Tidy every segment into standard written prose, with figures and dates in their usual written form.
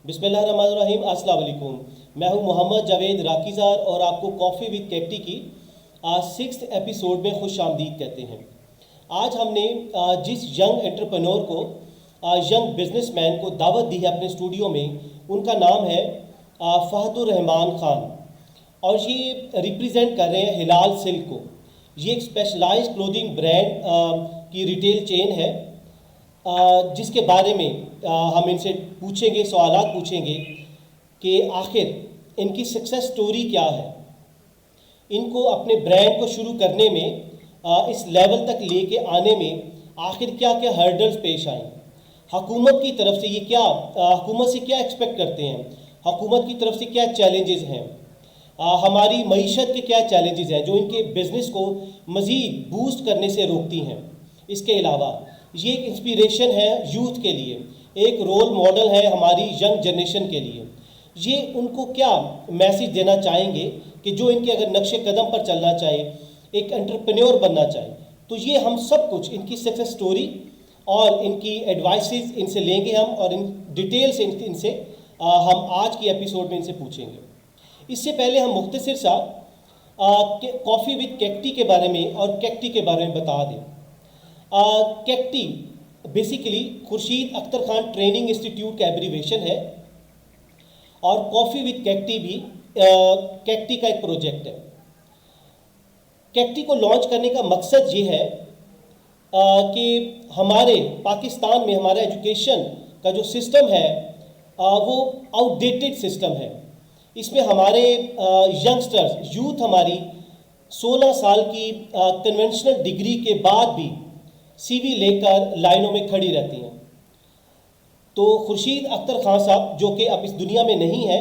بسم اللہ الرحمن الرحیم. السلام علیکم. میں ہوں محمد جاوید راکیزار اور آپ کو کافی وتھ کیکٹی کی 6th ایپیسوڈ میں خوش آمدید کہتے ہیں. آج ہم نے جس ینگ انٹرپرینور کو ینگ بزنس مین کو دعوت دی ہے اپنے اسٹوڈیو میں، ان کا نام ہے فہد الرحمان خان، اور یہ ریپریزنٹ کر رہے ہیں ہلال سلک کو. یہ ایک اسپیشلائز کلودنگ برانڈ کی ریٹیل چین ہے جس کے بارے میں ہم ان سے پوچھیں گے، سوالات پوچھیں گے کہ آخر ان کی سکسیس سٹوری کیا ہے، ان کو اپنے برانڈ کو شروع کرنے میں اس لیول تک لے کے آنے میں آخر کیا کیا ہرڈلز پیش آئیں، حکومت کی طرف سے یہ کیا حکومت سے کیا ایکسپیکٹ کرتے ہیں، حکومت کی طرف سے کیا چیلنجز ہیں، ہماری معیشت کے کیا چیلنجز ہیں جو ان کے بزنس کو مزید بوسٹ کرنے سے روکتی ہیں. اس کے علاوہ یہ ایک انسپیریشن ہے یوتھ کے لیے، ایک رول ماڈل ہے ہماری ینگ جنریشن کے لیے. یہ ان کو کیا میسیج دینا چاہیں گے کہ جو ان کے اگر نقش قدم پر چلنا چاہے، ایک انٹرپرینور بننا چاہے، تو یہ ہم سب کچھ ان کی سکسیس سٹوری اور ان کی ایڈوائسز ان سے لیں گے ہم، اور ان ڈیٹیل سے ان سے ہم آج کی ایپیسوڈ میں ان سے پوچھیں گے. اس سے پہلے ہم مختصر سا کافی وتھ کیکٹی کے بارے میں اور کیکٹی کے بارے میں بتا دیں. KKTI basically Khurshid Akhtar Khan training institute کا ایبریویشن ہے، اور کافی وتھ کیکٹی بھی کیکٹی کا ایک پروجیکٹ ہے. کیکٹی کو لانچ کرنے کا مقصد یہ ہے کہ ہمارے پاکستان میں ہمارا ایجوکیشن کا جو سسٹم ہے وہ آؤٹ ڈیٹڈ سسٹم ہے. اس میں ہمارے ینگسٹرز یوتھ ہماری 16 سال کی کنونشنل ڈگری کے بعد بھی سی وی لے کر لائنوں میں کھڑی رہتی ہیں. تو خورشید اختر خان صاحب جو کہ اب اس دنیا میں نہیں ہے،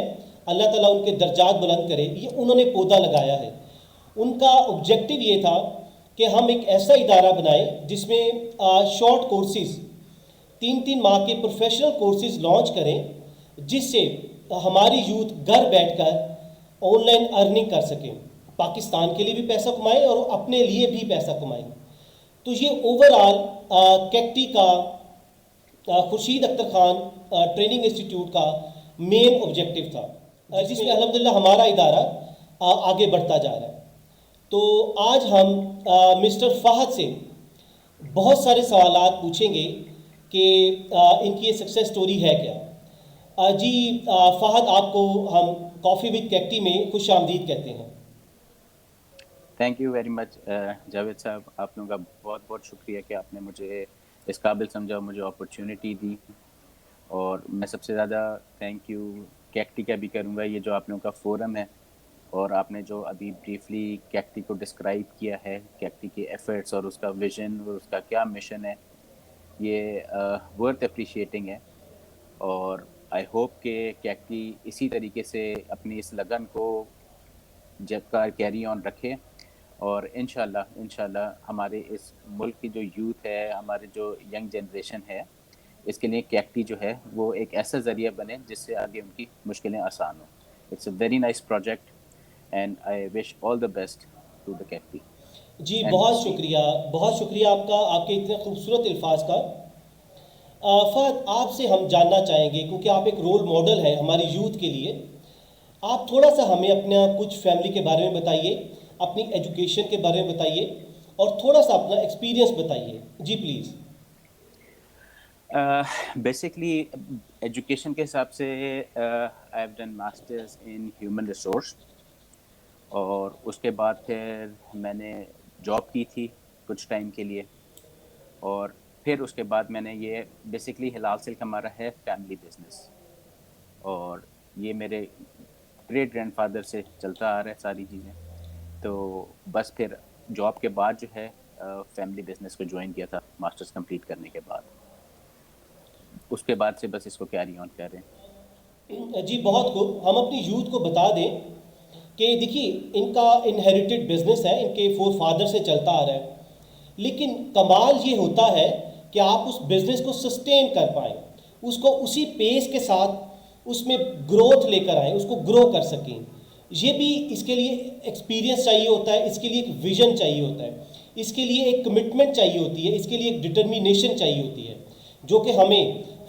اللہ تعالیٰ ان کے درجات بلند کرے، یہ انہوں نے پودا لگایا ہے. ان کا آبجیکٹو یہ تھا کہ ہم ایک ایسا ادارہ بنائیں جس میں شارٹ کورسز 3 ماہ کے پروفیشنل کورسز لانچ کریں، جس سے ہماری یوتھ گھر بیٹھ کر آن لائن ارننگ کر سکیں، پاکستان کے لیے بھی پیسہ کمائیں اور اپنے لیے بھی پیسہ کمائیں. تو یہ اوور آل کیکٹی کا خورشید اختر خان ٹریننگ انسٹیٹیوٹ کا مین آبجیکٹو تھا، جس میں الحمدللہ ہمارا ادارہ آگے بڑھتا جا رہا ہے. تو آج ہم مسٹر فہد سے بہت سارے سوالات پوچھیں گے کہ ان کی یہ سکسیس سٹوری ہے کیا. جی فہد، آپ کو ہم کافی وتھ کیکٹی میں خوش آمدید کہتے ہیں. تھینک یو ویری مچ جاوید صاحب، آپ لوگوں کا بہت بہت شکریہ کہ آپ نے مجھے اس قابل سمجھا، مجھے اپرچونٹی دی. اور میں سب سے زیادہ تھینک یو کیکٹی کا بھی کروں گا، یہ جو آپ لوگوں کا فورم ہے، اور آپ نے جو ابھی بریفلی کیکٹی کو ڈسکرائب کیا ہے، کیکٹی کے ایفرٹس اور اس کا ویژن اور اس کا کیا مشن ہے، یہ ورتھ اپریشیٹنگ ہے. اور آئی ہوپ کہ کیکٹی اسی طریقے سے اپنی اس لگن کو جب کا کیری آن رکھے، اور انشاءاللہ ہمارے اس ملک کی جو یوتھ ہے، ہمارے جو ینگ جنریشن ہے، اس کے لیے کیکٹی جو ہے وہ ایک ایسا ذریعہ بنے جس سے آگے ان کی مشکلیں آسان ہوں. It's a very nice project and I wish all the best to the KKTI. جی بہت شکریہ آپ کا، آپ کے اتنے خوبصورت الفاظ کا. فہد، آپ سے ہم جاننا چاہیں گے کیونکہ آپ ایک رول ماڈل ہیں ہماری یوتھ کے لیے. آپ تھوڑا سا ہمیں اپنا کچھ فیملی کے بارے میں بتائیے، اپنی ایجوکیشن کے بارے میں بتائیے، اور تھوڑا سا اپنا ایکسپیرینس بتائیے. جی پلیز. بیسکلی ایجوکیشن کے حساب سے I have done masters in human resource, اور اس کے بعد پھر میں نے جاب کی تھی کچھ ٹائم کے لیے، اور پھر اس کے بعد میں نے یہ بیسکلی ہلال سلک ہمارا ہے فیملی بزنس، اور یہ میرے گریٹ گرینڈ فادر سے چلتا آ رہا ہے ساری چیزیں. تو بس پھر جاب کے بعد جو ہے فیملی بزنس کو جوائن کیا تھا ماسٹرز کمپلیٹ کرنے کے بعد. اس کے بعد سے بس اس کو کیری آن کر رہے ہیں. جی بہت خوب. ہم اپنی یوتھ کو بتا دیں کہ دیکھیے ان کا انہیریٹڈ بزنس ہے، ان کے فور فادر سے چلتا آ رہا ہے، لیکن کمال یہ ہوتا ہے کہ آپ اس بزنس کو سسٹین کر پائیں، اس کو اسی پیس کے ساتھ اس میں گروتھ لے کر آئیں، اس کو گرو کر سکیں. یہ بھی اس کے لیے ایکسپیرینس چاہیے ہوتا ہے، اس کے لیے ایک ویژن چاہیے ہوتا ہے، اس کے لیے ایک کمٹمنٹ چاہیے ہوتی ہے، اس کے لیے ایک ڈٹرمینیشن چاہیے ہوتی ہے، جو کہ ہمیں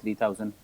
3000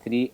3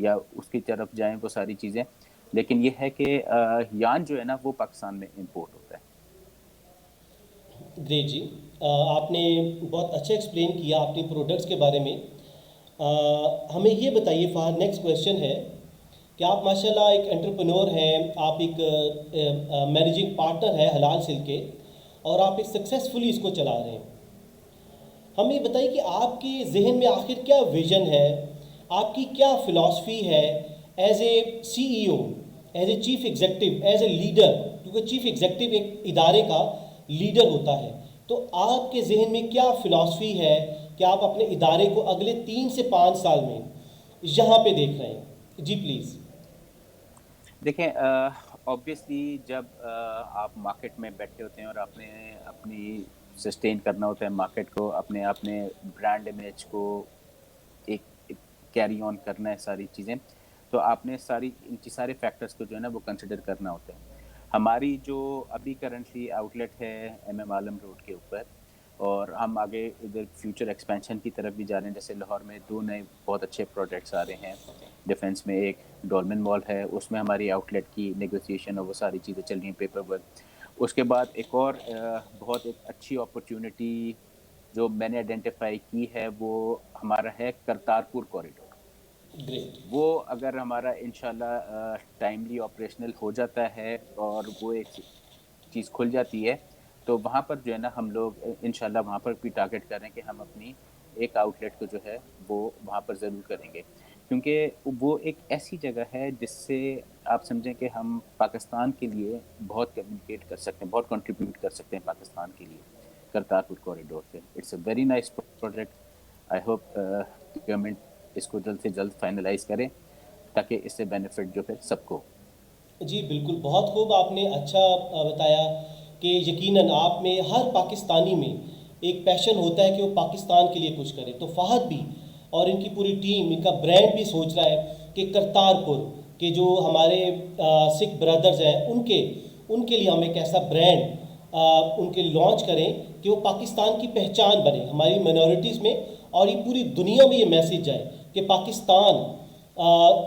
یا اس کی طرف جائیں وہ ساری چیزیں. لیکن یہ ہے کہ یان جو ہے نا وہ پاکستان میں امپورٹ ہوتا ہے. گریٹ جی. آپ نے بہت اچھا ایکسپلین کیا اپنی پروڈکٹس کے بارے میں. ہمیں یہ بتائیے فہد، نیکسٹ کویشچن ہے کہ آپ ماشاءاللہ ایک انٹرپرنور ہیں، آپ ایک مینیجنگ پارٹنر ہیں حلال سلک کے، اور آپ ایک سکسیزفلی اس کو چلا رہے ہیں. ہمیں بتائیے کہ آپ کے ذہن میں آخر کیا ویژن ہے، آپ کی کیا فلاسفی ہے as a C E O, as a chief executive, as a leader, کیونکہ چیف ایگزیکٹو ایک ادارے کا لیڈر ہوتا ہے. تو آپ کے ذہن میں کیا فلاسفی ہے کہ آپ اپنے ادارے کو اگلے 3 سے 5 سال میں یہاں پہ دیکھ رہے ہیں؟ جی پلیز. دیکھیں آبویسلی جب آپ مارکیٹ میں بیٹھے ہوتے ہیں اور آپ نے اپنی سسٹین کرنا ہوتا ہے مارکیٹ کو، اپنے برانڈ امیج کو ایک کیری آن کرنا ہے ساری چیزیں، تو آپ نے سارے فیکٹرز کو جو ہے نا وہ کنسیڈر کرنا ہوتا ہے. ہماری جو ابھی کرنٹلی آؤٹ لیٹ ہے ایم ایم عالم روڈ کے اوپر، اور ہم آگے ادھر فیوچر ایکسپینشن کی طرف بھی جا رہے ہیں. جیسے لاہور میں 2 نئے بہت اچھے پروجیکٹس آ رہے ہیں. ڈیفنس میں ایک ڈولمن مال ہے، اس میں ہماری آؤٹ لیٹ کی نیگوسیشن اور وہ ساری چیزیں چل رہی ہیں، پیپر ورک. اس کے بعد ایک اور بہت ایک اچھی اپرچونٹی جو میں نے آئیڈینٹیفائی کی ہے وہ ہمارا ہے کرتارپور کوریڈور. گریٹ. وہ اگر ہمارا انشاءاللہ ٹائملی آپریشنل ہو جاتا ہے اور وہ ایک چیز کھل جاتی ہے، تو وہاں پر جو ہے نا ہم لوگ انشاءاللہ وہاں پر بھی ٹارگٹ کر رہے ہیں کہ ہم اپنی ایک آؤٹ لیٹ کو جو ہے وہ وہاں پر ضرور کریں گے. کیونکہ وہ ایک ایسی جگہ ہے جس سے آپ سمجھیں کہ ہم پاکستان کے لیے بہت کمیونیکیٹ کر سکتے ہیں، بہت کنٹریبیوٹ کر سکتے ہیں پاکستان کے لیے کرتارپور کوریڈور سے. It's a very nice project. I hope government اس کو جلد سے جلد فائنلائز کرے تاکہ اس سے بینیفٹ جو پھر سب کو. جی بالکل، بہت خوب آپ نے اچھا بتایا کہ یقیناً آپ میں ہر پاکستانی میں ایک پیشن ہوتا ہے کہ وہ پاکستان کے لیے کچھ کرے. تو فہد بھی اور ان کی پوری ٹیم، ان کا برانڈ بھی سوچ رہا ہے کہ کرتارپور کے جو ہمارے سکھ برادرز ہیں ان کے لیے ہم ایک ایسا برانڈ ان کے لانچ کریں کہ وہ پاکستان کی پہچان بنے ہماری مائنورٹیز میں، اور یہ پوری دنیا میں یہ میسیج جائے کہ پاکستان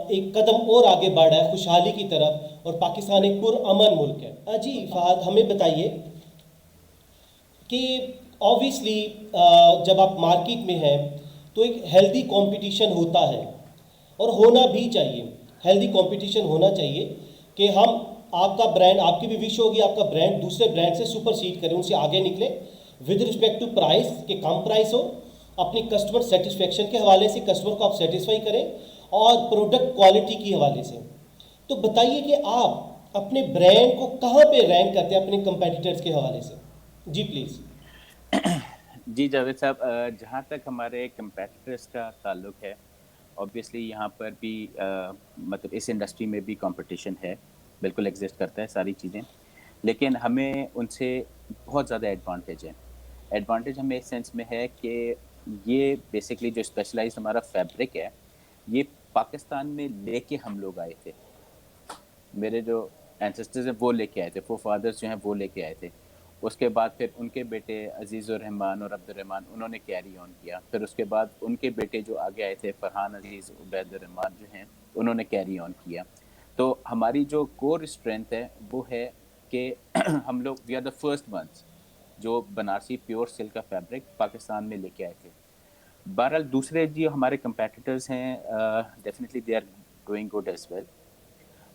ایک قدم اور آگے بڑھ رہا ہے خوشحالی کی طرف، اور پاکستان ایک پرامن ملک ہے. جی فہد، ہمیں بتائیے کہ آبویسلی جب آپ مارکیٹ میں ہیں تو ایک ہیلدی کمپٹیشن ہوتا ہے، اور ہونا بھی چاہیے. ہیلدی کمپٹیشن ہونا چاہیے کہ آپ کا برانڈ، آپ کی بھی وش ہوگی آپ کا برانڈ دوسرے برانڈ سے سپر سیڈ کرے، ان سے آگے نکلے ود رسپیکٹ ٹو پرائس، کہ کم پرائس ہو، اپنی کسٹمر سیٹسفیکشن کے حوالے سے کسٹمر کو آپ سیٹسفائی کریں، اور پروڈکٹ کوالٹی کی حوالے سے. تو بتائیے کہ آپ اپنے برانڈ کو کہاں پہ رینک کرتے ہیں اپنے کمپیٹیٹرز کے حوالے سے؟ جی پلیز. جی جاوید صاحب، جہاں تک ہمارے کمپیٹیٹرز کا تعلق ہے، اوبیسلی یہاں پر بھی مطلب اس انڈسٹری میں بھی کمپٹیشن ہے، بالکل ایگزسٹ کرتا ہے ساری چیزیں. لیکن ہمیں ان سے بہت زیادہ ایڈوانٹیج ہے. ایڈوانٹیج ہمیں اس سینس میں ہے کہ یہ بیسکلی جو اسپیشلائز ہمارا فیبرک ہے، یہ پاکستان میں لے کے ہم لوگ آئے تھے. میرے جو اینسسٹرز ہیں وہ لے کے آئے تھے، فادرز جو ہیں وہ لے کے آئے تھے. اس کے بعد پھر ان کے بیٹے عزیز الرحمان اور عبد الرحمان انہوں نے کیری آن کیا. پھر اس کے بعد ان کے بیٹے جو آگے آئے تھے فرحان عزیز، عبید الرحمان جو ہیں، انہوں نے کیری آن کیا. تو ہماری جو کور اسٹرینتھ ہے وہ ہے کہ ہم لوگ we are the first ones جو بنارسی پیور سلک کا فیبرک پاکستان میں لے کے آئے تھے. بہرحال دوسرے جو ہمارے کمپیٹیٹرز ہیں definitely they are doing good as well.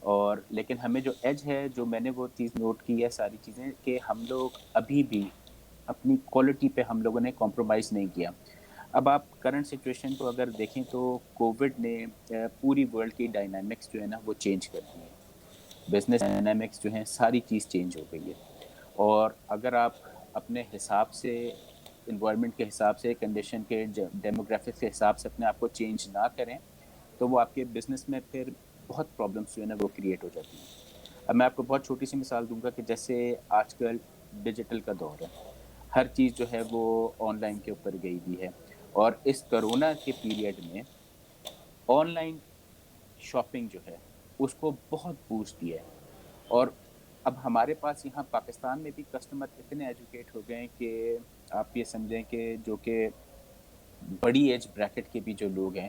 اور لیکن ہمیں جو ایج ہے، جو میں نے وہ چیز نوٹ کی ہے ساری چیزیں، کہ ہم لوگ ابھی بھی اپنی کوالٹی پہ ہم لوگوں نے کمپرومائز نہیں کیا. اب آپ کرنٹ سچویشن کو اگر دیکھیں تو کووڈ نے پوری ورلڈ کی ڈائنامکس جو ہے نا وہ چینج کر دی ہے. بزنس ڈائنامکس جو ہیں ساری چیز چینج ہو گئی ہے. اور اگر آپ اپنے حساب سے، انوائرمنٹ کے حساب سے، کنڈیشن کے، ڈیموگرافکس کے حساب سے اپنے آپ کو چینج نہ کریں تو وہ آپ کے بزنس میں پھر بہت پرابلمس جو ہے نا وہ کریٹ ہو جاتی ہیں. اب میں آپ کو بہت چھوٹی سی مثال دوں گا کہ جیسے آج کل ڈیجیٹل کا دور ہے، ہر چیز جو ہے وہ آن لائن کے اوپر گئی ہوئی ہے. اور اس کرونا کے پیریڈ میں آن لائن شاپنگ جو ہے اس کو بہت بوسٹ دیا ہے. اور اب ہمارے پاس یہاں پاکستان میں بھی کسٹمر اتنے ایجوکیٹ ہو گئے ہیں کہ آپ یہ سمجھیں کہ جو کہ بڑی ایج بریکٹ کے بھی جو لوگ ہیں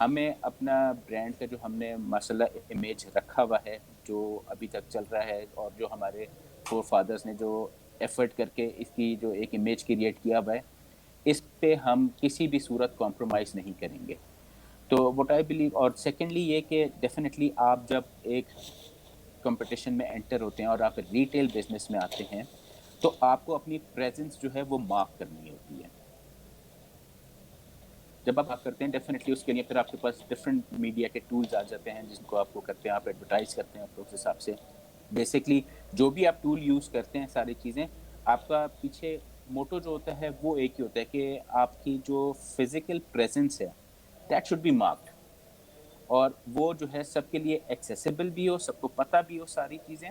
ہمیں اپنا برانڈ کا جو ہم نے ماشاءاللہ امیج رکھا ہوا ہے جو ابھی تک چل رہا ہے اور جو ہمارے فور فادرز نے جو ایفرٹ کر کے اس کی جو ایک امیج کریٹ کیا ہوا ہے اس پہ ہم کسی بھی صورت کمپرومائز نہیں کریں گے. تو وٹ آئی بلیو. اور سیکنڈلی یہ کہ ڈیفینیٹلی آپ جب ایک کمپٹیشن میں انٹر ہوتے ہیں اور آپ ریٹیل بزنس میں آتے ہیں تو آپ کو اپنی پریزنس جو ہے وہ مارک کرنی ہوتی ہے. جب آپ کرتے ہیں ڈیفینیٹلی اس کے لیے پھر آپ کے پاس ڈفرینٹ میڈیا کے ٹولز آ جاتے ہیں جن کو آپ کو کرتے ہیں, آپ ایڈورٹائز کرتے ہیں تو اس حساب سے بیسکلی جو بھی آپ ٹول یوز کرتے ہیں ساری چیزیں آپ کا پیچھے موٹو جو ہوتا ہے وہ ایک ہی ہوتا ہے کہ آپ کی جو فزیکل پریزنس ہے دیٹ شوڈ بی مارکڈ, اور وہ جو ہے سب کے لیے ایکسیسیبل بھی ہو, سب کو پتہ بھی ہو ساری چیزیں,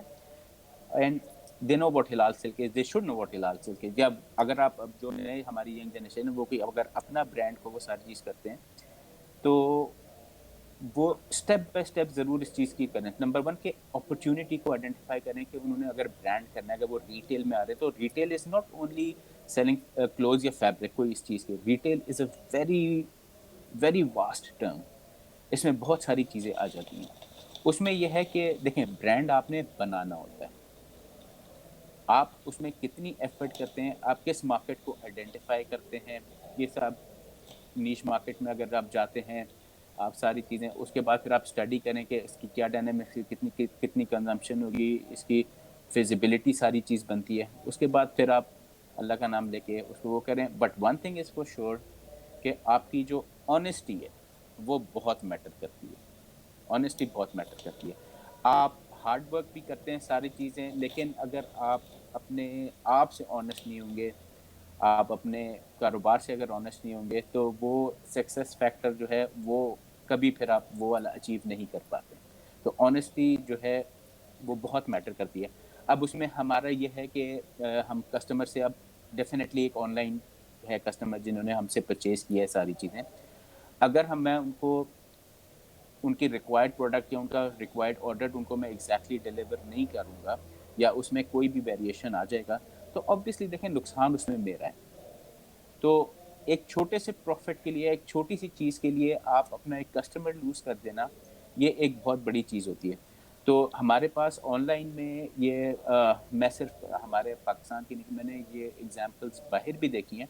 and they know what Halal Silk is, they should know what Halal Silk is. جب اگر آپ اب جو نئے ہماری ینگ جنریشن ہے وہ کہ اگر اپنا برانڈ کو وہ ساری چیز کرتے ہیں تو وہ اسٹیپ بائی اسٹیپ ضرور اس چیز کی کریں. نمبر ون کہ اپرچونٹی کو آئیڈینٹیفائی کریں کہ انہوں نے اگر برانڈ کرنا ہے, اگر وہ ریٹیل میں آ رہے تو retail is not only selling clothes یا فیبرک کوئی اس چیز کی. Retail is a very very vast term, اس میں بہت ساری چیزیں آ جاتی ہیں. اس میں یہ ہے کہ دیکھیں برانڈ آپ نے بنانا ہوتا ہے, آپ اس میں کتنی ایفرٹ کرتے ہیں, آپ کس مارکیٹ کو آئیڈینٹیفائی کرتے ہیں, یہ سب نیش مارکیٹ میں اگر آپ جاتے ہیں آپ ساری چیزیں اس کے بعد پھر آپ اسٹڈی کریں کہ اس کی کیا ڈائنامکس ہے, کتنی کنزمپشن ہوگی, اس کی فیزیبلٹی ساری چیز بنتی ہے. اس کے بعد پھر آپ اللہ کا نام لے کے اس کو وہ کریں. But one thing is for sure کہ آپ کی جو آنیسٹی ہے وہ بہت میٹر کرتی ہے, آنیسٹی بہت میٹر کرتی ہے. آپ ہارڈ ورک بھی کرتے ہیں ساری چیزیں, لیکن اگر آپ اپنے آپ سے آنیسٹ نہیں ہوں گے, آپ اپنے کاروبار سے اگر آنیسٹ نہیں ہوں گے تو وہ سکسیس فیکٹر جو ہے وہ کبھی پھر آپ وہ والا اچیو نہیں کر پاتے. تو آنیسٹی جو ہے وہ بہت میٹر کرتی ہے. اب اس میں ہمارا یہ ہے کہ ہم کسٹمر سے اب ڈیفینیٹلی ایک آن لائن ہے کسٹمر جنہوں نے ہم سے پرچیز کیا ہے ساری چیزیں, اگر میں ان کو ان کی ریکوائرڈ پروڈکٹ یا ان کا ریکوائرڈ آرڈر ان کو میں ایگزیکٹلی ڈیلیور نہیں کروں گا یا اس میں کوئی بھی ویریشن آ جائے گا تو آبویسلی دیکھیں نقصان اس میں میرا ہے. تو ایک چھوٹے سے پروفٹ کے لیے, ایک چھوٹی سی چیز کے لیے آپ اپنا ایک کسٹمر لوز کر دینا, یہ ایک بہت بڑی چیز ہوتی ہے. تو ہمارے پاس آن لائن میں یہ میں صرف ہمارے پاکستان کی نہیں, میں نے یہ ایگزامپلس باہر بھی دیکھی ہیں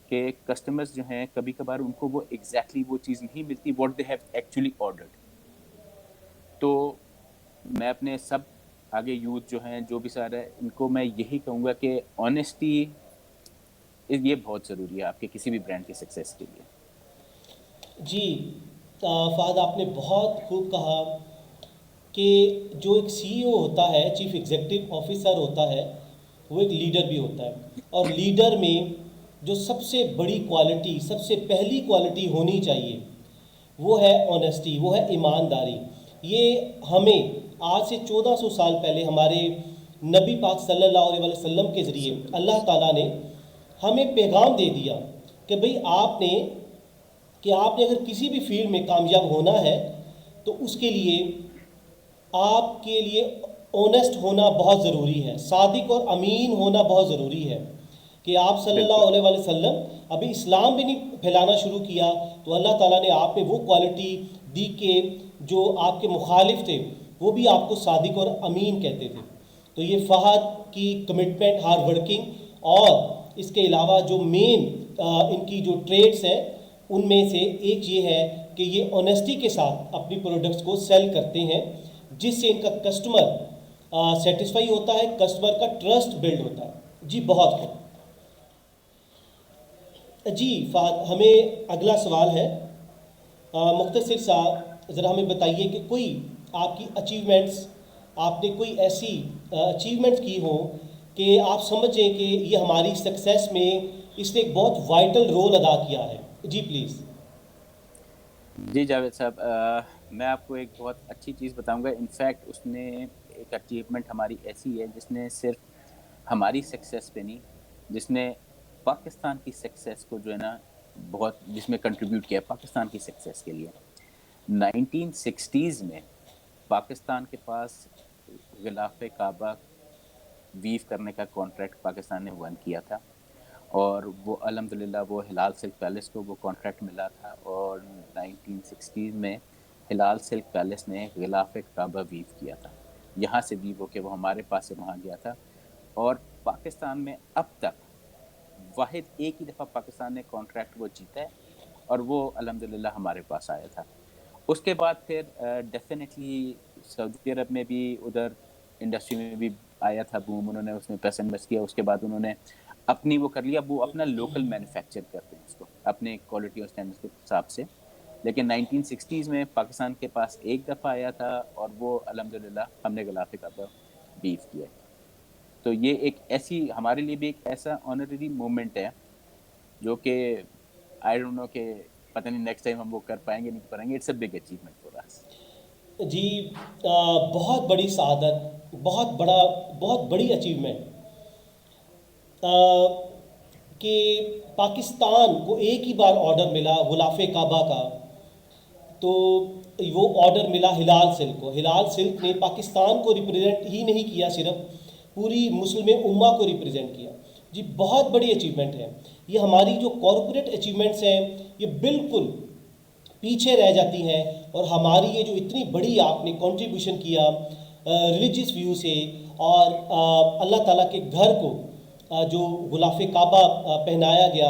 کہ کسٹمرز جو ہیں کبھی کبھار ان کو وہ ایگزیکٹلی وہ چیز نہیں ملتی what they have actually ordered. تو میں اپنے سب آگے یوتھ جو ہیں جو بھی سارا ہے ان کو میں یہی کہوں گا کہ آنیسٹی یہ بہت ضروری ہے آپ کے کسی بھی برانڈ کے سکسیس کے لیے. جی فہد آپ نے بہت خوب کہا کہ جو ایک سی ای او ہوتا ہے, چیف ایگزیکٹو آفیسر ہوتا ہے, وہ ایک لیڈر بھی ہوتا ہے. اور لیڈر میں جو سب سے بڑی کوالٹی, سب سے پہلی کوالٹی ہونی چاہیے وہ ہے آنیسٹی, وہ ہے ایمانداری. یہ ہمیں آج سے 1400 سال پہلے ہمارے نبی پاک صلی اللہ علیہ وسلم کے ذریعے اللہ تعالیٰ نے ہمیں پیغام دے دیا کہ بھئی آپ نے اگر کسی بھی فیلڈ میں کامیاب ہونا ہے تو اس کے لیے آپ کے لیے اونیسٹ ہونا بہت ضروری ہے, صادق اور امین ہونا بہت ضروری ہے. کہ آپ صلی اللہ بالکل علیہ وسلم ابھی اسلام بھی نہیں پھیلانا شروع کیا تو اللہ تعالیٰ نے آپ میں وہ کوالٹی دی کہ جو آپ کے مخالف تھے وہ بھی آپ کو صادق اور امین کہتے تھے. تو یہ فہد کی کمٹمنٹ, ہارڈ ورکنگ, اور اس کے علاوہ جو مین ان کی جو ٹریڈس ہیں ان میں سے ایک یہ ہے کہ یہ آنیسٹی کے ساتھ اپنی پروڈکٹس کو سیل کرتے ہیں, جس سے ان کا کسٹمر سیٹسفائی ہوتا ہے, کسٹمر کا ٹرسٹ بلڈ ہوتا ہے. جی بہت خوب. جی فہد ہمیں اگلا سوال ہے, مختصر سا ذرا ہمیں بتائیے کہ کوئی آپ کی اچیومنٹس, آپ نے کوئی ایسی اچیومنٹس کی ہوں کہ آپ سمجھیں کہ یہ ہماری سکسیس میں اس نے ایک بہت وائٹل رول ادا کیا ہے. جی پلیز. جی جاوید صاحب, میں آپ کو ایک بہت اچھی چیز بتاؤں گا. انفیکٹ اس نے ایک اچیومنٹ ہماری ایسی ہے جس نے صرف ہماری سکسیس پہ نہیں, جس نے پاکستان کی سکسیس کو جو ہے نا بہت, جس میں کنٹریبیوٹ کیا پاکستان کی سکسیس کے لیے. 1960s میں پاکستان کے پاس غلاف کعبہ ویو کرنے کا کانٹریکٹ پاکستان نے ون کیا تھا, اور وہ الحمدللہ وہ ہلال سلک پیلس کو وہ کانٹریکٹ ملا تھا، اور 1960 میں ہلال سلک پیلس نے غلاف کعبہ ویو کیا تھا، یہاں سے ویو ہو کے وہ ہمارے پاس سے وہاں گیا تھا. اور پاکستان میں اب تک واحد ایک ہی دفعہ پاکستان نے کانٹریکٹ وہ جیتا ہے، اور وہ الحمدللہ ہمارے پاس آیا تھا. اس کے بعد پھر ڈیفینیٹلی سعودی عرب میں بھی ادھر انڈسٹری میں بھی آیا تھا بوم، انہوں نے اس میں پیسہ انویسٹ کیا. اس کے بعد انہوں نے اپنی وہ کر لیا، وہ اپنا لوکل مینوفیکچر کرتے ہیں اس کو اپنے کوالٹی اور اسٹینڈرڈ کے حساب سے. لیکن 1960s میں پاکستان کے پاس ایک دفعہ آیا تھا، اور وہ الحمدللہ ہم نے غلاف کعبہ بیف کیا ہے. تو یہ ایک ایسی ہمارے لیے بھی ایک ایسا آنرری مومنٹ ہے جو کہ آئی ڈونٹ نو کہ پتہ نہیں نیکسٹ ٹائم ہم وہ کر پائیں گے نہیں کر پائیں گے. It's a big achievement for us. جی بہت بڑی سعادت، بہت بڑی اچیومنٹ کہ پاکستان کو ایک ہی بار آرڈر ملا غلاف کعبہ کا، تو وہ آرڈر ملا ہلال سلک کو. ہلال سلک نے پاکستان کو ریپرزینٹ ہی نہیں کیا، صرف پوری مسلم امہ کو ریپرزینٹ کیا. جی بہت بڑی اچیومنٹ ہے یہ. ہماری جو کارپوریٹ اچیومنٹس ہیں یہ بالکل پیچھے رہ جاتی ہیں، اور ہماری یہ جو اتنی بڑی آپ نے کنٹریبیوشن کیا ریلیجیس ویو سے، اور اللہ تعالیٰ کے گھر کو جو غلاف کعبہ پہنایا گیا،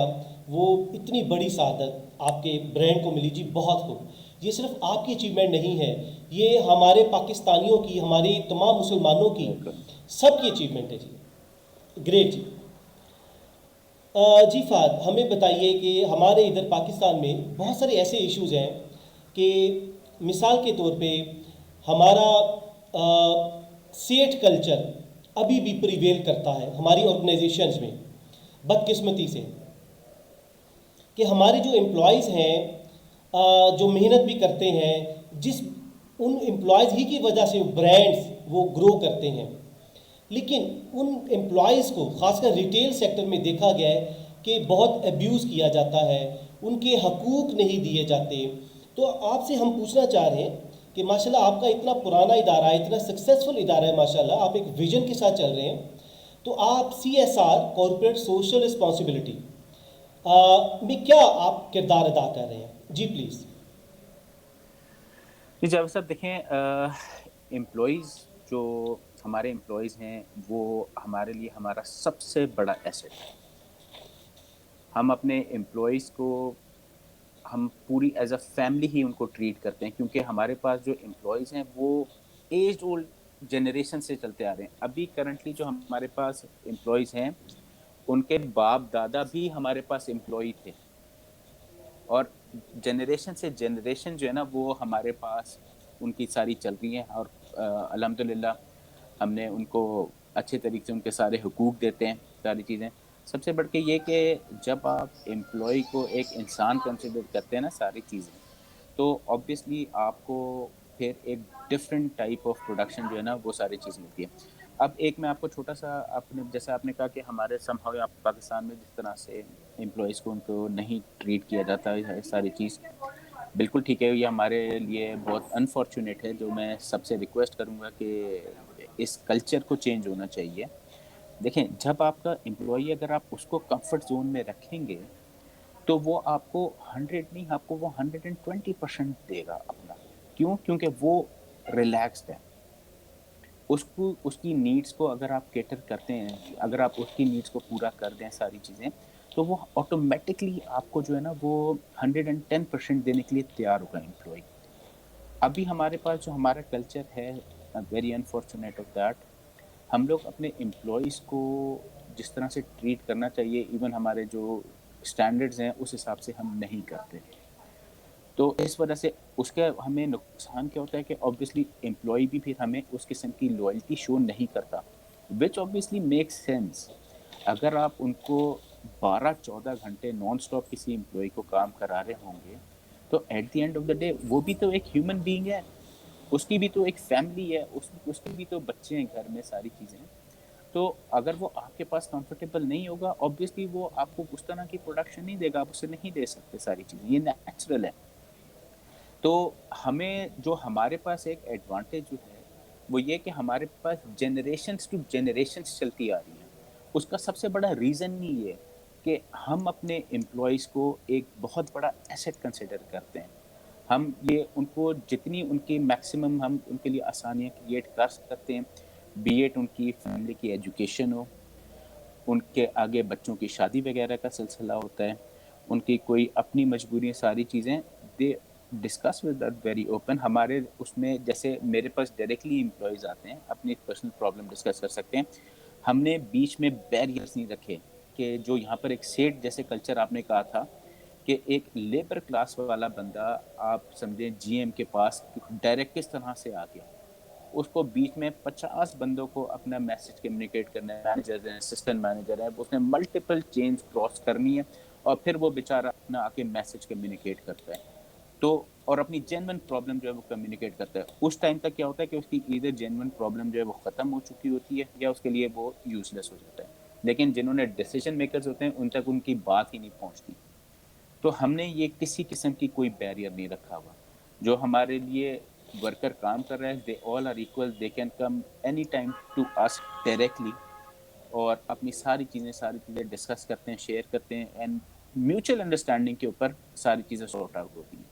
وہ اتنی بڑی سعادت آپ کے برانڈ کو ملی. جی بہت خوب. یہ صرف آپ کی اچیومنٹ نہیں ہے، یہ ہمارے پاکستانیوں کی، ہمارے تمام مسلمانوں کی، بالکل. سب کی اچیومنٹ ہے. جی گریٹ. جی جی فہد ہمیں بتائیے کہ ہمارے ادھر پاکستان میں بہت سارے ایسے ایشوز ہیں کہ مثال کے طور پہ ہمارا سیٹ کلچر ابھی بھی پریویل کرتا ہے ہماری آرگنائزیشنز میں، بدقسمتی سے، کہ ہمارے جو امپلائیز ہیں جو محنت بھی کرتے ہیں، ان امپلائیز ہی کی وجہ سے برانڈز وہ گرو کرتے ہیں، لیکن ان امپلائیز کو خاص کر ریٹیل سیکٹر میں دیکھا گیا ہے کہ بہت ایبیوز کیا جاتا ہے، ان کے حقوق نہیں دیے جاتے. تو آپ سے ہم پوچھنا چاہ رہے ہیں کہ ماشاءاللہ آپ کا اتنا پرانا ادارہ ہے، اتنا سکسیزفل ادارہ ہے ماشاءاللہ، آپ ایک ویژن کے ساتھ چل رہے ہیں، تو آپ CSR کارپوریٹ سوشل رسپانسبلٹی میں کیا آپ کردار ادا کر رہے ہیں؟ جی پلیز. جی جاوید صاحب دیکھیں، امپلائیز جو ہمارے امپلائیز ہیں وہ ہمارے لیے ہمارا سب سے بڑا ایسٹ ہے. ہم اپنے امپلائیز کو ہم پوری ایز اے فیملی ہی ان کو ٹریٹ کرتے ہیں، کیونکہ ہمارے پاس جو امپلائیز ہیں وہ ایجڈ اولڈ جنریشن سے چلتے آ رہے ہیں. ابھی کرنٹلی جو ہمارے پاس امپلائیز ہیں ان کے باپ دادا بھی ہمارے پاس امپلائی تھے، اور جنریشن سے جنریشن جو ہے نا وہ ہمارے پاس ان کی ساری چل رہی ہیں. اور الحمدللہ ہم نے ان کو اچھے طریقے سے ان کے سارے حقوق دیتے ہیں، ساری چیزیں. سب سے بڑھ کے یہ کہ جب آپ امپلائی کو ایک انسان کنسیڈر کرتے ہیں نا ساری چیزیں، تو آبویسلی آپ کو پھر ایک ڈفرینٹ ٹائپ آف پروڈکشن جو ہے نا وہ ساری چیز ملتی ہے. اب ایک میں آپ کو چھوٹا سا جیسا آپ نے کہا کہ ہمارے سمہاؤ یا پاکستان میں جس طرح سے امپلائیز کو ان کو نہیں ٹریٹ کیا جاتا ہے ساری چیز، بالکل ٹھیک ہے. یہ ہمارے لیے بہت انفارچونیٹ ہے. جو میں سب سے ریکویسٹ کروں گا کہ اس کلچر کو چینج ہونا چاہیے. دیکھیں جب آپ کا امپلائی اگر آپ اس کو کمفرٹ زون میں رکھیں گے تو وہ آپ کو 100 نہیں، آپ کو وہ 120% دے گا اپنا. کیوں؟ کیونکہ وہ ریلیکسڈ ہے. اس کی نیڈس کو اگر آپ کیٹر کرتے ہیں، اگر آپ اس کی نیڈس کو پورا کر دیں ساری چیزیں، تو وہ آٹومیٹکلی آپ کو جو ہے نا وہ 110% دینے کے لیے تیار ہوگا امپلائی. ابھی ہمارے پاس جو ہمارا کلچر ہے، ویری انفارچونیٹ آف دیٹ، ہم لوگ اپنے امپلائیز کو جس طرح سے ٹریٹ کرنا چاہیے، ایون ہمارے جو اسٹینڈرڈز ہیں اس حساب سے ہم نہیں کرتے. تو اس وجہ سے اس کا ہمیں نقصان کیا ہوتا ہے کہ آبویسلی امپلائی بھی پھر ہمیں اس قسم کی لوئلٹی شو نہیں کرتا، وچ آبویسلی میکس سینس. اگر آپ ان کو 12-14 گھنٹے نان اسٹاپ کسی امپلائی کو کام کرا رہے ہوں گے تو at the end of the day وہ بھی تو ایک ہیومن بینگ ہے، اس کی بھی تو ایک فیملی ہے، اس کے بھی تو بچے ہیں گھر میں، ساری چیزیں. تو اگر وہ آپ کے پاس کمفرٹیبل نہیں ہوگا آبویسلی وہ آپ کو اس طرح کی پروڈکشن نہیں دے گا، آپ اسے نہیں دے سکتے ساری چیزیں، یہ نیچرل ہے. تو ہمیں جو ہمارے پاس ایک ایڈوانٹیج جو ہے وہ یہ کہ ہمارے پاس جنریشنز ٹو جنریشنز چلتی آ رہی ہیں. اس کا سب سے بڑا ریزن ہی یہ کہ ہم اپنے امپلائیز کو ایک بہت بڑا ایسٹ کنسیڈر کرتے ہیں. ہم یہ ان کو جتنی ان کی میکسیمم ہم ان کے لیے آسانیاں کریٹ کر سکتے ہیں، بی ایٹ ان کی فیملی کی ایجوکیشن ہو، ان کے آگے بچوں کی شادی وغیرہ کا سلسلہ ہوتا ہے، ان کی کوئی اپنی مجبوریاں، ساری چیزیں they discuss with that very open. ہمارے اس میں جیسے میرے پاس ڈائریکٹلی امپلائیز آتے ہیں، اپنی پرسنل پرابلم ڈسکس کر سکتے ہیں. ہم نے بیچ میں بیریئرس نہیں رکھے کہ جو یہاں پر ایک سیٹ جیسے کلچر آپ نے کہا تھا کہ ایک لیبر کلاس والا بندہ آپ سمجھیں جی ایم کے پاس ڈائریکٹ کس طرح سے آ گیا، اس کو بیچ میں 50 بندوں کو اپنا میسج کمیونیکیٹ کرنا ہے، مینیجر ہیں، اسسٹنٹ مینیجر ہے، اس نے ملٹیپل چینز کراس کرنی ہے اور پھر وہ بیچارہ اپنا آ کے میسج کمیونیکیٹ کرتا ہے تو اور اپنی جینون پرابلم جو ہے وہ کمیونیکیٹ کرتا ہے. اس ٹائم تک کیا ہوتا ہے کہ اس کی ایدھر جینون پرابلم جو ہے وہ ختم ہو چکی ہوتی ہے یا اس کے لیے وہ یوز لیس ہو جاتا ہے. لیکن جنہوں نے ڈیسیجن میکرز ہوتے ہیں ان تک ان کی بات ہی نہیں پہنچتی. تو ہم نے یہ کسی قسم کی کوئی بیریئر نہیں رکھا ہوا. جو ہمارے لیے ورکر کام کر رہے ہیں they all are equal, they can come any time to us directly اور اپنی ساری چیزیں ڈسکس کرتے ہیں، شیئر کرتے ہیں اینڈ میوچل انڈرسٹینڈنگ کے اوپر ساری چیزیں سارٹ آؤٹ ہوتی ہیں.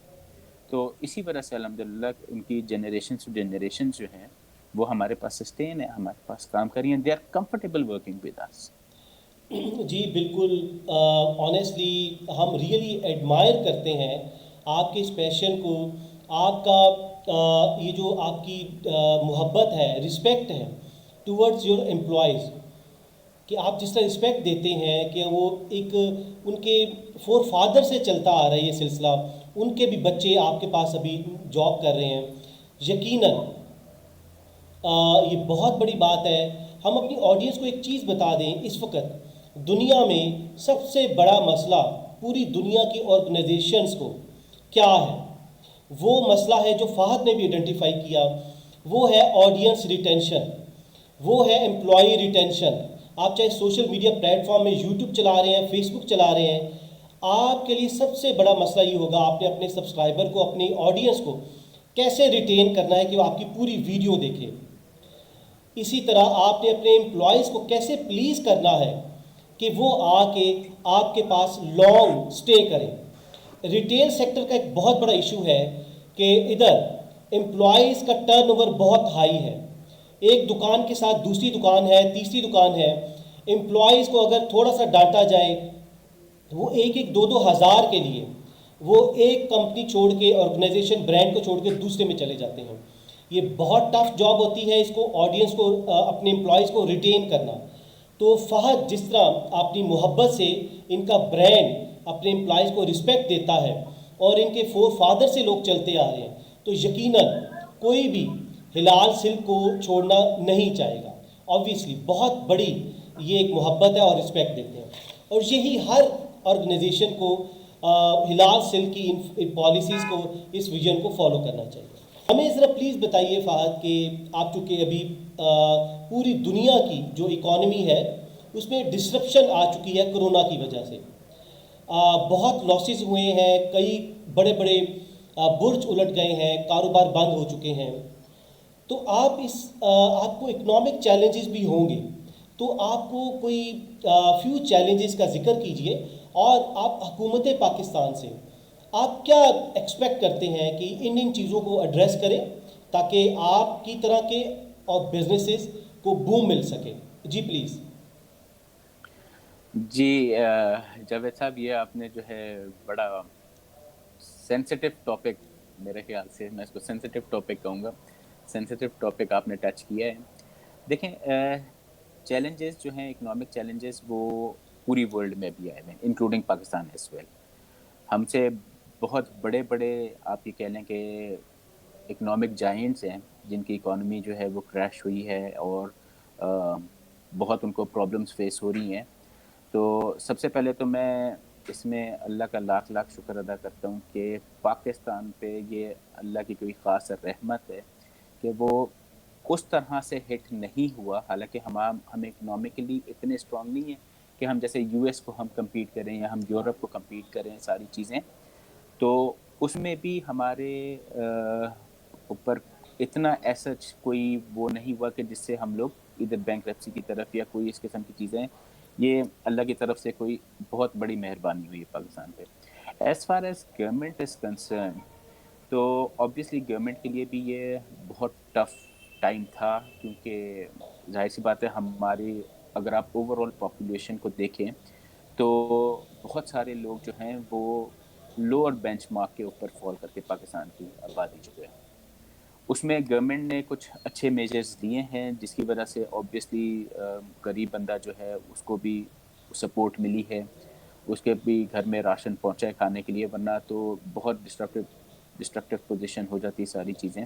تو اسی وجہ سے الحمدللہ ان کی جنریشن ٹو جنریشن جو ہیں وہ ہمارے پاس سسٹین ہے، ہمارے پاس کام کر رہی ہیں، they are comfortable working with us. جی بالکل، آنیسٹلی ہم ریئلی ایڈمائر کرتے ہیں آپ کے اس پیشن کو، آپ کا یہ جو آپ کی محبت ہے، رسپیکٹ ہے ٹورڈز یور امپلائیز، کہ آپ جس طرح رسپیکٹ دیتے ہیں کہ وہ ایک ان کے فور فادر سے چلتا آ رہا ہے یہ سلسلہ، ان کے بھی بچے آپ کے پاس ابھی جاب کر رہے ہیں. یقیناً یہ بہت بڑی بات ہے. ہم اپنی آڈینس کو ایک چیز بتا دیں، اس وقت دنیا میں سب سے بڑا مسئلہ پوری دنیا کی آرگنائزیشنز کو کیا ہے؟ وہ مسئلہ ہے جو فہد نے بھی آئیڈینٹیفائی کیا، وہ ہے آڈینس ریٹینشن، وہ ہے امپلائی ریٹینشن. آپ چاہے سوشل میڈیا پلیٹ فارم میں یوٹیوب چلا رہے ہیں، فیس بک چلا رہے ہیں، آپ کے لیے سب سے بڑا مسئلہ یہ ہوگا آپ نے اپنے سبسکرائبر کو، اپنی آڈینس کو کیسے ریٹین کرنا ہے کہ وہ آپ کی پوری ویڈیو دیکھے. اسی طرح آپ نے اپنے امپلائیز کو کیسے پلیز کرنا ہے کہ وہ آ کے آپ کے پاس لانگ سٹے کریں. ریٹیل سیکٹر کا ایک بہت بڑا ایشو ہے کہ ادھر امپلائیز کا ٹرن اوور بہت ہائی ہے. ایک دکان کے ساتھ دوسری دکان ہے، تیسری دکان ہے، امپلائیز کو اگر تھوڑا سا ڈانٹا جائے وہ ایک ایک دو دو ہزار کے لیے وہ ایک کمپنی چھوڑ کے، آرگنائزیشن، برانڈ کو چھوڑ کے دوسرے میں چلے جاتے ہیں. یہ بہت ٹف جاب ہوتی ہے اس کو، آڈینس کو، اپنے امپلائیز کو ریٹین کرنا. تو فہد جس طرح اپنی محبت سے ان کا برانڈ اپنے امپلائیز کو رسپیکٹ دیتا ہے اور ان کے فور فادر سے لوگ چلتے آ رہے ہیں، تو یقیناً کوئی بھی ہلال سلک کو چھوڑنا نہیں چاہے گا. آبویسلی بہت بڑی یہ ایک محبت ہے اور رسپیکٹ دیتے ہیں، اور یہی ہر آرگنائزیشن کو ہلال سلک کی ان پالیسیز کو، اس ویژن کو فالو کرنا چاہیے. ہمیں ذرا پلیز بتائیے فہد کہ آپ چونکہ ابھی پوری دنیا کی جو اکانومی ہے اس میں ڈسرپشن آ چکی ہے کرونا کی وجہ سے، بہت لاسز ہوئے ہیں، کئی بڑے بڑے برج الٹ گئے ہیں، کاروبار بند ہو چکے ہیں. تو آپ کو اکنامک چیلنجز بھی ہوں گے، تو آپ کو کوئی فیو چیلنجز کا ذکر کیجئے، اور آپ حکومت پاکستان سے آپ کیا ایکسپیکٹ کرتے ہیں کہ ان چیزوں کو ایڈریس کریں تاکہ آپ کی طرح کے اور بزنسز کو بوم مل سکے. جی پلیز. جی جاوید صاحب، یہ آپ نے جو ہے بڑا سینسٹیو ٹاپک، میرے خیال سے میں اس کو سینسٹیو ٹاپک کہوں گا، سینسٹیو ٹاپک آپ نے ٹچ کیا ہے. دیکھیں چیلنجز جو ہیں، اکنامک چیلنجز، وہ پوری ورلڈ میں بھی آئے ہیں انکلوڈنگ پاکستان ایز ویل. ہم سے بہت بڑے بڑے آپ یہ کہہ لیں کہ اکنامک جائنٹس ہیں جن کی اکانومی جو ہے وہ کریش ہوئی ہے اور بہت ان کو پرابلمس فیس ہو رہی ہیں. تو سب سے پہلے تو میں اس میں اللہ کا لاکھ لاکھ شکر ادا کرتا ہوں کہ پاکستان پہ یہ اللہ کی کوئی خاص رحمت ہے کہ وہ اس طرح سے ہٹ نہیں ہوا. حالانکہ ہم اکنامکلی اتنے اسٹرانگ نہیں ہیں کہ ہم جیسے یو ایس کو ہم کمپیٹ کریں یا ہم یورپ کو کمپیٹ کریں ساری چیزیں. تو اس میں بھی ہمارے اوپر اتنا ایسا کوئی وہ نہیں ہوا کہ جس سے ہم لوگ ادھر بینکرپسی کی طرف یا کوئی اس قسم کی چیزیں یہ اللہ کی طرف سے کوئی بہت بڑی مہربانی ہوئی ہے پاکستان پہ. As far as government is concern تو آبویسلی گورنمنٹ کے لیے بھی یہ بہت ٹف ٹائم تھا, کیونکہ ظاہر سی بات ہے ہماری اگر آپ اوور آل پاپولیشن کو دیکھیں تو بہت سارے لوگ جو ہیں وہ لوور بینچ مارک کے اوپر فال کرتے پاکستان کی آبادی جو ہے. اس میں گورنمنٹ نے کچھ اچھے میجرز لیے ہیں جس کی وجہ سے آبویسلی غریب بندہ جو ہے اس کو بھی سپورٹ ملی ہے, اس کے بھی گھر میں راشن پہنچا ہے کھانے کے لیے, ورنہ تو بہت ڈسٹرکٹیو پوزیشن ہو جاتی ساری چیزیں.